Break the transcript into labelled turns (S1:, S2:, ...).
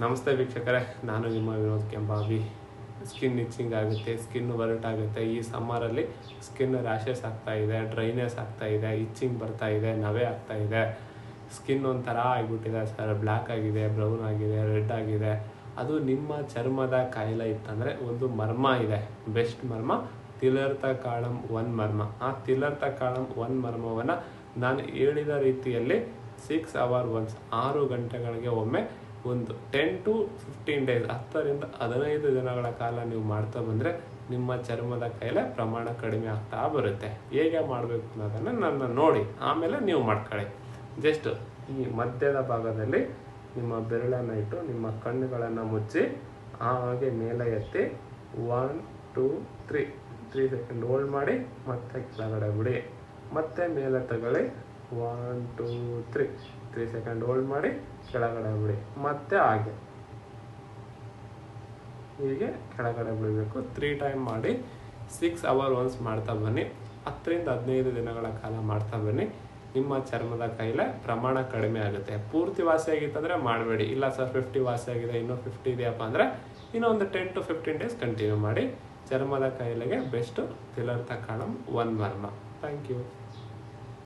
S1: ನಮಸ್ತೆ ವೀಕ್ಷಕರೇ, ನಾನು ನಿಮ್ಮ ವಿನೋದ್ ಕೆಂಬಾವಿ. ಸ್ಕಿನ್ ಇಚ್ಚಿಂಗ್ ಆಗುತ್ತೆ, ಸ್ಕಿನ್ ವರ್ಟ್ ಆಗುತ್ತೆ. ಈ ಸಮ್ಮರಲ್ಲಿ ಸ್ಕಿನ್ ರ್ಯಾಷಸ್ ಆಗ್ತಾ ಇದೆ, ಡ್ರೈನೆಸ್ ಆಗ್ತಾ ಇದೆ, ಇಚ್ಚಿಂಗ್ ಬರ್ತಾ ಇದೆ, ನವೆ ಆಗ್ತಾ ಇದೆ. ಸ್ಕಿನ್ ಒಂಥರ ಆಗಿಬಿಟ್ಟಿದೆ ಸರ್, ಬ್ಲ್ಯಾಕ್ ಆಗಿದೆ, ಬ್ರೌನ್ ಆಗಿದೆ, ರೆಡ್ ಆಗಿದೆ. ಅದು ನಿಮ್ಮ ಚರ್ಮದ ಕಾಯಿಲೆ ಇತ್ತಂದರೆ ಒಂದು ಮರ್ಮ ಇದೆ, ಬೆಸ್ಟ್ ಮರ್ಮ, ತಿಲರ್ಥ ಕಾಳಂ 1 ಮರ್ಮ. ಆ ತಿಲರ್ಥ ಕಾಳಂ 1 ಮರ್ಮವನ್ನು ನಾನು ಹೇಳಿದ ರೀತಿಯಲ್ಲಿ 6 hours once 6 ಗಂಟೆಗಳಿಗೆ ಒಮ್ಮೆ ಒಂದು 10 to 15 days 10 ರಿಂದ 15 ದಿನಗಳ ಕಾಲ ನೀವು ಮಾಡ್ತಾ ಬಂದರೆ ನಿಮ್ಮ ಚರ್ಮದ ಕಾಯಿಲೆ ಪ್ರಮಾಣ ಕಡಿಮೆ ಆಗ್ತಾ ಬರುತ್ತೆ. ಹೇಗೆ ಮಾಡಬೇಕು ಅನ್ನೋದನ್ನು ನನ್ನ ನೋಡಿ ಆಮೇಲೆ ನೀವು ಮಾಡ್ಕೊಳ್ಳಿ. ಜಸ್ಟ್ ಈ ಮಧ್ಯದ ಭಾಗದಲ್ಲಿ ನಿಮ್ಮ ಬೆರಳನ್ನು ಇಟ್ಟು ನಿಮ್ಮ ಕಣ್ಣುಗಳನ್ನು ಮುಚ್ಚಿ ಹಾಗೆ ಮೇಲೆ ಎತ್ತಿ 1 2 3 ಸೆಕೆಂಡ್ ಹೋಲ್ಡ್ ಮಾಡಿ ಮತ್ತೆ ಕೆಳಗಡೆ ಬಿಡಿ. ಮತ್ತೆ ಮೇಲೆ ತಗೊಳ್ಳಿ 1 2 3 ಸೆಕೆಂಡ್ ಹೋಲ್ಡ್ ಮಾಡಿ ಕೆಳಗಡೆ ಬಿಡಿ. ಮತ್ತೆ ಹೀಗೆ ಕೆಳಗಡೆ ಬಿಡಬೇಕು. 3 ಟೈಮ್ ಮಾಡಿ 6 hours once ಮಾಡ್ತಾ ಬನ್ನಿ. 10 ರಿಂದ 15 ದಿನಗಳ ಕಾಲ ಮಾಡ್ತಾ ಬನ್ನಿ. ನಿಮ್ಮ ಚರ್ಮದ ಕಾಯಿಲೆ ಪ್ರಮಾಣ ಕಡಿಮೆ ಆಗುತ್ತೆ. ಪೂರ್ತಿ ವಾಸಿ ಆಗಿತ್ತಂದರೆ ಮಾಡಬೇಡಿ. ಇಲ್ಲ ಸರ್ 50 ವಾಸಿ ಆಗಿದೆ, ಇನ್ನೂ 50 ಇದೆಯಪ್ಪ ಅಂದರೆ ಇನ್ನೊಂದು 10 to 15 days ಕಂಟಿನ್ಯೂ ಮಾಡಿ. ಚರ್ಮದ ಕಾಯಿಲೆಗೆ ಬೆಸ್ಟ್ ತಿಲರ್ಥ ಕಾಳಂ 1 ಮರ್ಮ. Thank you.